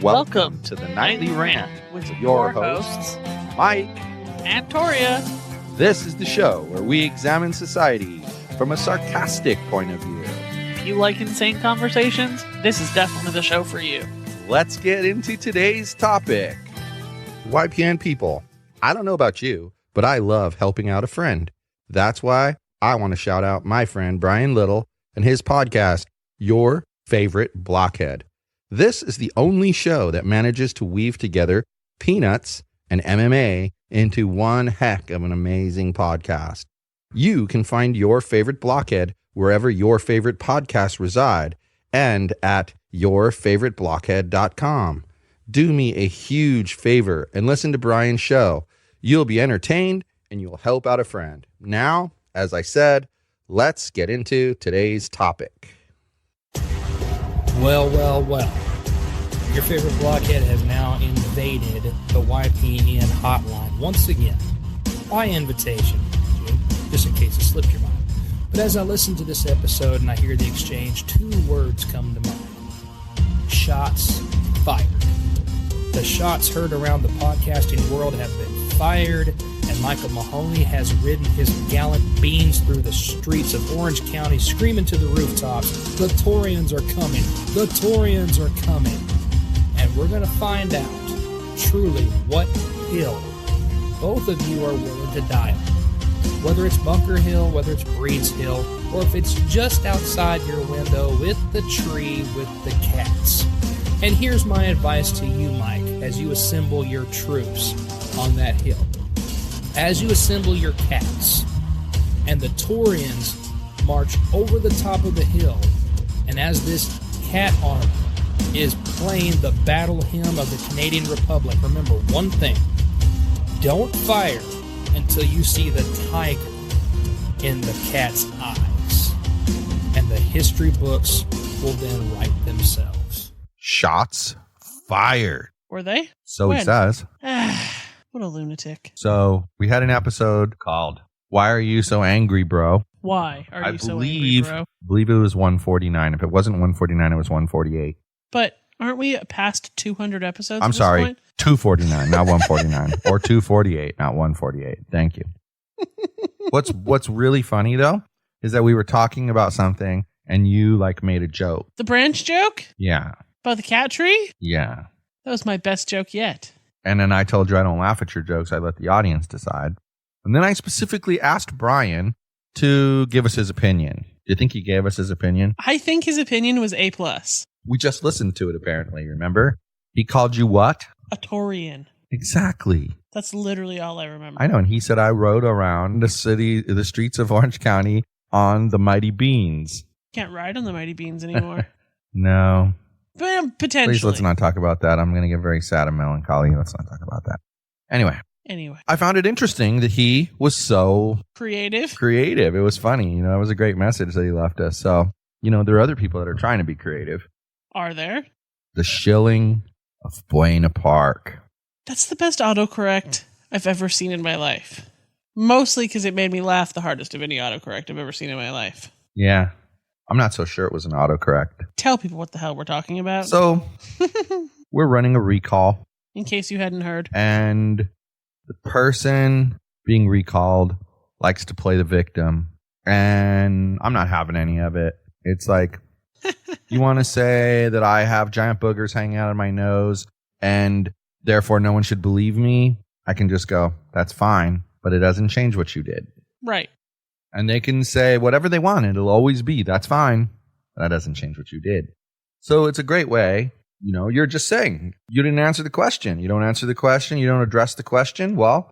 Welcome to the Nightly Rant with your hosts, Mike and Torya. This is the show where we examine society from a sarcastic point of view. If you like insane conversations, this is definitely the show for you. Let's get into today's topic. YPN people, I don't know about you, but I love helping out a friend. That's why I want to shout out my friend Brian Little and his podcast, Your Favorite Blockhead. This is the only show that manages to weave together peanuts and MMA into one heck of an amazing podcast. You can find Your Favorite Blockhead wherever your favorite podcasts reside and at yourfavoriteblockhead.com. Do me a huge favor and listen to Brian's show. You'll be entertained and you'll help out a friend. Now, as I said, let's get into today's topic. Well. Your favorite blockhead has now invaded the YPN hotline once again by invitation, just in case it slipped your mind. But as I listen to this episode and I hear the exchange, two words come to mind. Shots fired. The shots heard around the podcasting world have been fired, and Michael Mahoney has ridden his gallant beans through the streets of Orange County screaming to the rooftops, "The Toryans are coming! The Toryans are coming!" And we're going to find out truly what hill both of you are willing to die on. Whether it's Bunker Hill, whether it's Breed's Hill, or if it's just outside your window with the tree with the cats. And here's my advice to you, Mike, as you assemble your troops on that hill. As you assemble your cats, and the Toryans march over the top of the hill, and as this cat army is playing the battle hymn of the Canadian Republic, remember one thing: don't fire until you see the tiger in the cat's eyes, and the history books will then write themselves. Shots fired. Were they? So When? it says. What a lunatic. So we had an episode called "Why Are You So Angry, Bro?" Why are I you so angry, bro? believe it was 149. If it wasn't 149, it was 148. But aren't we past 200 episodes I'm at this sorry, point? 249, not 149, or 248, not 148. Thank you. What's really funny though is that we were talking about something and you made a joke. The branch joke? Yeah, About the cat tree? yeah. That was my best joke yet. And then I told you I don't laugh at your jokes. I let the audience decide. And then I specifically asked Brian to give us his opinion. Do you think he gave us his opinion? I think his opinion was A+. We just listened to it, apparently. Remember? He called you what? A Torian. Exactly. That's literally all I remember. I know. And he said, I rode around the streets of Orange County on the Mighty Beans. Can't ride on the Mighty Beans anymore. No. But potentially. Please, let's not talk about that. I'm going to get very sad and melancholy. Let's not talk about that. Anyway, I found it interesting that he was so creative. It was funny. It was a great message that he left us. So, there are other people that are trying to be creative. Are there? The Shilling of Buena Park. That's the best autocorrect I've ever seen in my life. Mostly because it made me laugh the hardest of any autocorrect I've ever seen in my life. Yeah. I'm not so sure it was an autocorrect. Tell people what the hell we're talking about. So, we're running a recall. In case you hadn't heard. And the person being recalled likes to play the victim. And I'm not having any of it. It's like, you want to say that I have giant boogers hanging out of my nose and therefore no one should believe me? I can just go, that's fine, but it doesn't change what you did. Right. And they can say whatever they want. It'll always be, that's fine. That doesn't change what you did. So it's a great way. You're just saying, you didn't answer the question. You don't answer the question. You don't address the question. Well,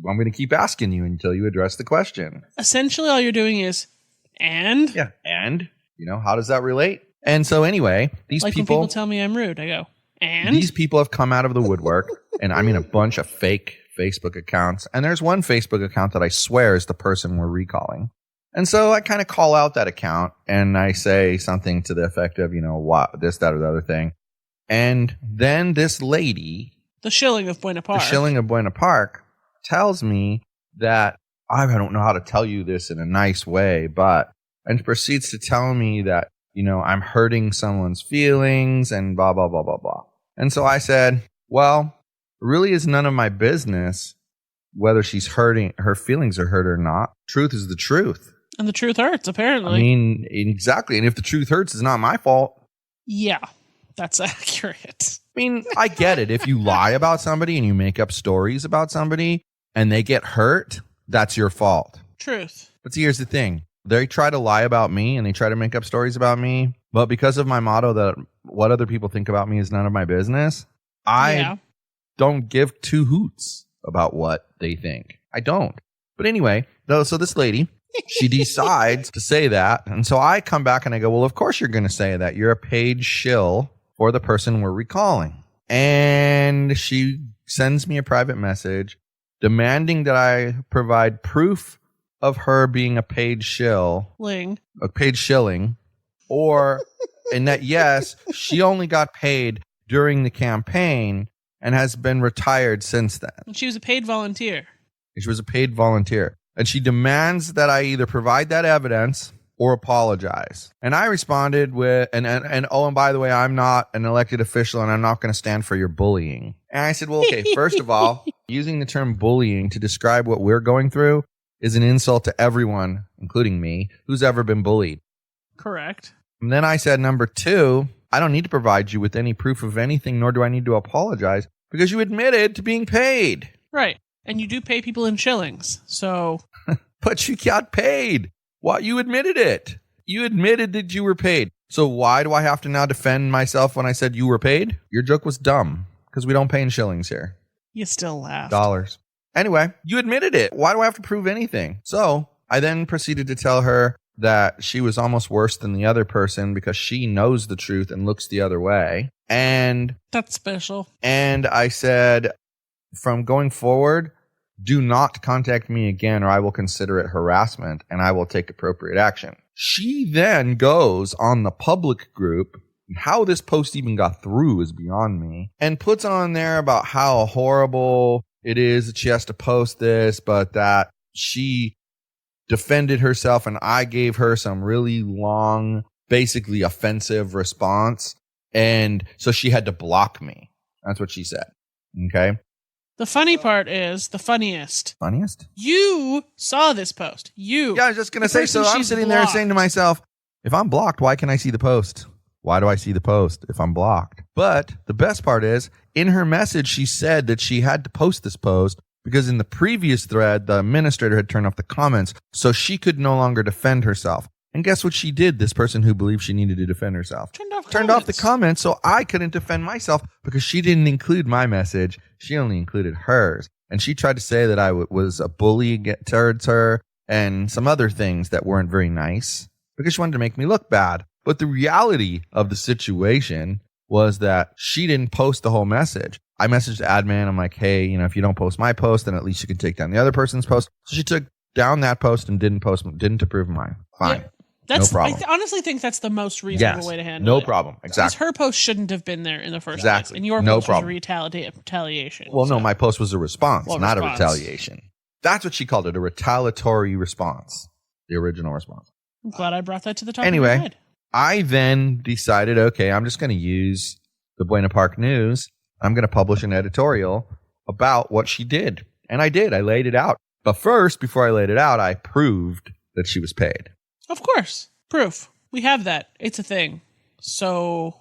I'm going to keep asking you until you address the question. Essentially, all you're doing is, and? Yeah, and? How does that relate? And so anyway, these when people tell me I'm rude, I go, and? These people have come out of the woodwork, and I mean a bunch of fake Facebook accounts. And there's one Facebook account that I swear is the person we're recalling. And so I kind of call out that account, and I say something to the effect of, what, this, that, or the other thing. And then this lady, the Shilling of Buena Park, tells me that I don't know how to tell you this in a nice way, and proceeds to tell me that, I'm hurting someone's feelings and blah, blah, blah, blah, blah. And so I said, well, it really is none of my business whether she's hurting, her feelings are hurt or not. Truth is the truth. And the truth hurts, apparently. I mean, exactly. And if the truth hurts, it's not my fault. Yeah, that's accurate. I mean, I get it. If you lie about somebody and you make up stories about somebody and they get hurt, that's your fault. Truth. But see, here's the thing. They try to lie about me and they try to make up stories about me. But because of my motto that what other people think about me is none of my business, I don't give two hoots about what they think. I don't. But anyway, so this lady, she decides to say that. And so I come back and I go, well, of course you're going to say that. You're a paid shill for the person we're recalling. And she sends me a private message demanding that I provide proof of her being a paid shilling, or, and that, yes, she only got paid during the campaign and has been retired since then. And she was a paid volunteer. She was a paid volunteer. And she demands that I either provide that evidence or apologize. And I responded with, and by the way, I'm not an elected official and I'm not going to stand for your bullying. And I said, well, okay, first of all, using the term bullying to describe what we're going through is an insult to everyone, including me, who's ever been bullied. Correct. And then I said, number two, I don't need to provide you with any proof of anything, nor do I need to apologize because you admitted to being paid. Right. And you do pay people in shillings, so... But you got paid. What? You admitted it. You admitted that you were paid. So why do I have to now defend myself when I said you were paid? Your joke was dumb because we don't pay in shillings here. You still laughed. Dollars. Anyway, you admitted it. Why do I have to prove anything? So I then proceeded to tell her that she was almost worse than the other person because she knows the truth and looks the other way. And that's special. And I said, from going forward, do not contact me again or I will consider it harassment and I will take appropriate action. She then goes on the public group. How this post even got through is beyond me. And puts on there about how horrible it is that she has to post this, but that she defended herself and I gave her some really long, basically offensive response. And so she had to block me. That's what she said. Okay. The funny part is, the funniest. Funniest? You saw this post. You. Yeah, I was just going to say, so I'm sitting there saying to myself, if I'm blocked, why can I see the post? Why do I see the post if I'm blocked? But the best part is, in her message, she said that she had to post this post because in the previous thread, the administrator had turned off the comments, so she could no longer defend herself. And guess what she did, this person who believed she needed to defend herself? Turned off the comments so I couldn't defend myself because she didn't include my message. She only included hers. And she tried to say that I was a bully towards her and some other things that weren't very nice because she wanted to make me look bad. But the reality of the situation was that she didn't post the whole message. I messaged the admin. I'm like, hey, if you don't post my post, then at least you can take down the other person's post. So she took down that post and didn't approve mine. Fine. Yep. No problem. I honestly think that's the most reasonable way to handle it. No problem. Exactly. Because her post shouldn't have been there in the first place. And your post was a retaliation. Well, no, my post was a response, not a retaliation. That's what she called it, a retaliatory response. The original response. I'm glad I brought that to the top of your head. I then decided, okay, I'm just going to use the Buena Park News. I'm going to publish an editorial about what she did. And I did. I laid it out. But first, before I laid it out, I proved that she was paid. Of course. Proof. We have that. It's a thing. So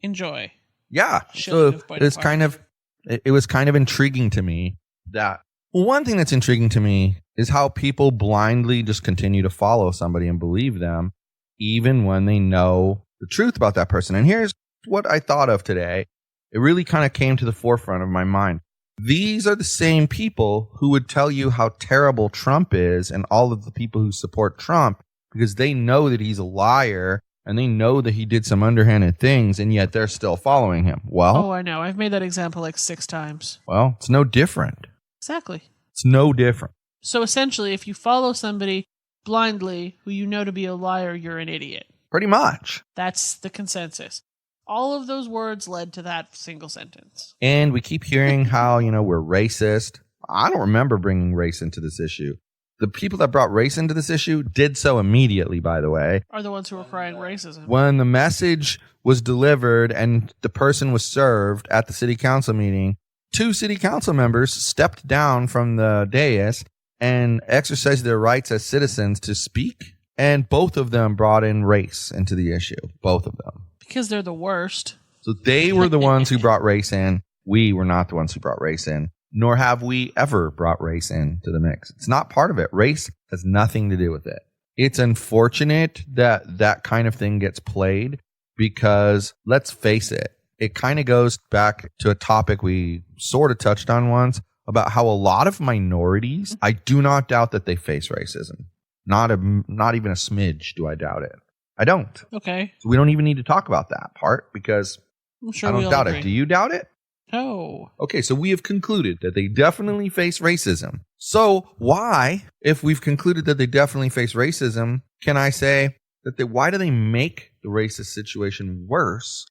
enjoy. Yeah. So it was kind of intriguing to me that one thing that's intriguing to me is how people blindly just continue to follow somebody and believe them even when they know the truth about that person. And here's what I thought of today. It really kind of came to the forefront of my mind. These are the same people who would tell you how terrible Trump is and all of the people who support Trump because they know that he's a liar and they know that he did some underhanded things and yet they're still following him. Well, oh, I know. I've made that example like 6 times. Well, it's no different. Exactly. It's no different. So essentially, if you follow somebody blindly who you know to be a liar, you're an idiot. Pretty much. That's the consensus. All of those words led to that single sentence. And we keep hearing how, we're racist. I don't remember bringing race into this issue. The people that brought race into this issue did so immediately, by the way. Are the ones who were crying racism. When the message was delivered and the person was served at the city council meeting, 2 city council members stepped down from the dais and exercised their rights as citizens to speak. And both of them brought in race into the issue. Both of them. Because they're the worst. So they were the ones who brought race in. We were not the ones who brought race in. Nor have we ever brought race into the mix. It's not part of it. Race has nothing to do with it. It's unfortunate that that kind of thing gets played because, let's face it, it kind of goes back to a topic we sort of touched on once about how a lot of minorities, I do not doubt that they face racism. Not even a smidge do I doubt it. I don't. Okay. So we don't even need to talk about that part because I'm sure I don't doubt it. Do you doubt it? No. Okay, so we have concluded that they definitely face racism. So why, if we've concluded that they definitely face racism, can I say that why do they make the racist situation worse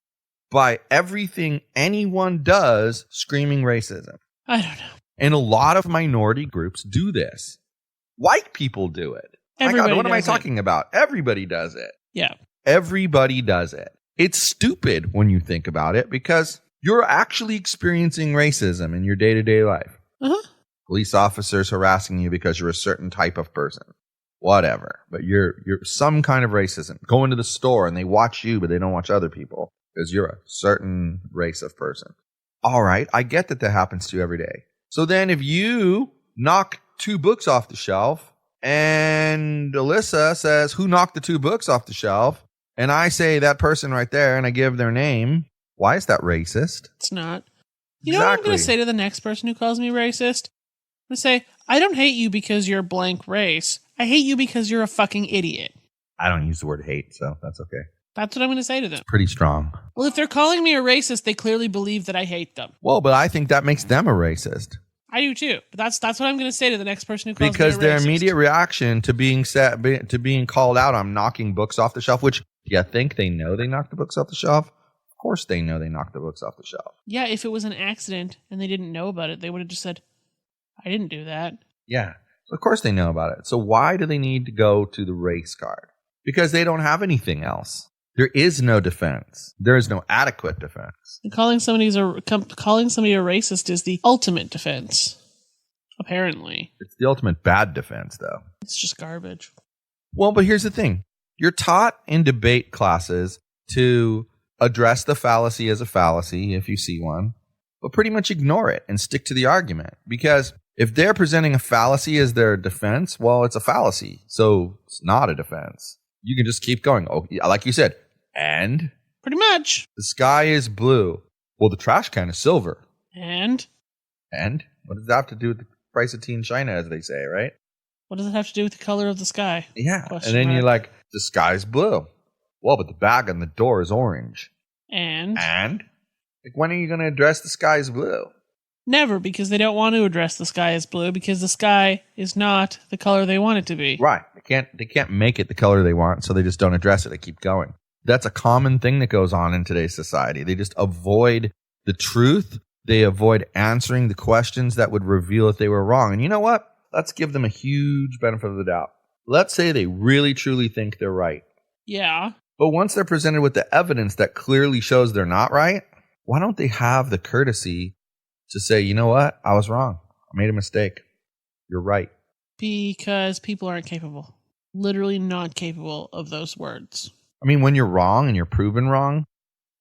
by everything anyone does screaming racism? I don't know. And a lot of minority groups do this. White people do it. My God, what am I talking about? Everybody does it. Yeah. Everybody does it. It's stupid when you think about it because you're actually experiencing racism in your day-to-day life. Uh-huh. Police officers harassing you because you're a certain type of person. Whatever. But you're some kind of racism. Go into the store and they watch you, but they don't watch other people because you're a certain race of person. All right. I get that happens to you every day. So then if you knock 2 books off the shelf and Alyssa says, who knocked the 2 books off the shelf? And I say that person right there and I give their name. Why is that racist? It's not. You know what I'm going to say to the next person who calls me racist? I'm going to say, I don't hate you because you're blank race. I hate you because you're a fucking idiot. I don't use the word hate, so that's okay. That's what I'm going to say to them. It's pretty strong. Well, if they're calling me a racist, they clearly believe that I hate them. Well, but I think that makes them a racist. I do too. But that's what I'm going to say to the next person who calls me a racist. Because their immediate reaction to being called out on knocking books off the shelf, which do you think they know they knocked the books off the shelf? Of course they know they knocked the books off the shelf. Yeah, if it was an accident and they didn't know about it, they would have just said, I didn't do that. Yeah, of course they know about it. So why do they need to go to the race card? Because they don't have anything else. There is no defense. There is no adequate defense. And calling somebody a racist is the ultimate defense. Apparently. It's the ultimate bad defense, though. It's just garbage. Well, but here's the thing. You're taught in debate classes to address the fallacy as a fallacy if you see one, but pretty much ignore it and stick to the argument. Because if they're presenting a fallacy as their defense, well, it's a fallacy. So it's not a defense. You can just keep going. Oh, like you said, and? Pretty much. The sky is blue. Well, the trash can is silver. And? And? What does that have to do with the price of tea in China, as they say, right? What does it have to do with the color of the sky? Yeah. And then you're like, the sky's blue. Well, but the bag on the door is orange. And? Like, when are you going to address the sky is blue? Never, because they don't want to address the sky as blue, because the sky is not the color they want it to be. Right. They can't make it the color they want, so they just don't address it. They keep going. That's a common thing that goes on in today's society. They just avoid the truth. They avoid answering the questions that would reveal if they were wrong. And you know what? Let's give them a huge benefit of the doubt. Let's say they really, truly think they're right. Yeah. But once they're presented with the evidence that clearly shows they're not right, why don't they have the courtesy to say, you know what? I was wrong. I made a mistake. You're right. Because people aren't capable. Literally not capable of those words. I mean, when you're wrong and you're proven wrong,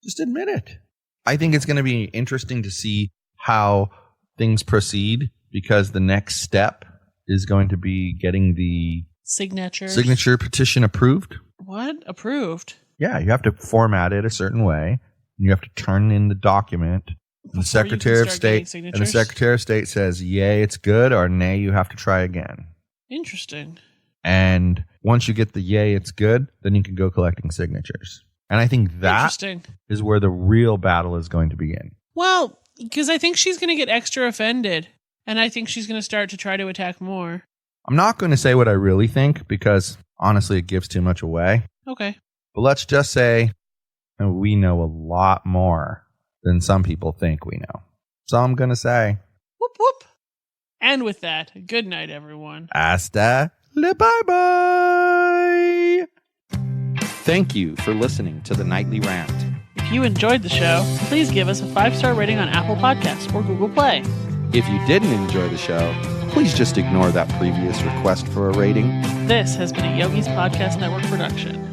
just admit it. I think it's going to be interesting to see how things proceed because the next step is going to be getting the signature petition approved. What? Approved? Yeah, you have to format it a certain way. And you have to turn in the document. And the Secretary of State says, yay, it's good, or nay, you have to try again. Interesting. And once you get the yay, it's good, then you can go collecting signatures. And I think that is where the real battle is going to begin. Well, because I think she's going to get extra offended. And I think she's going to start to try to attack more. I'm not going to say what I really think because, honestly, it gives too much away. Okay. But let's just say we know a lot more than some people think we know. So I'm going to say, whoop, whoop. And with that, good night, everyone. Hasta le bye-bye. Thank you for listening to the Nightly Rant. If you enjoyed the show, please give us a 5-star rating on Apple Podcasts or Google Play. If you didn't enjoy the show, please just ignore that previous request for a rating. This has been a Yogi's Podcast Network production.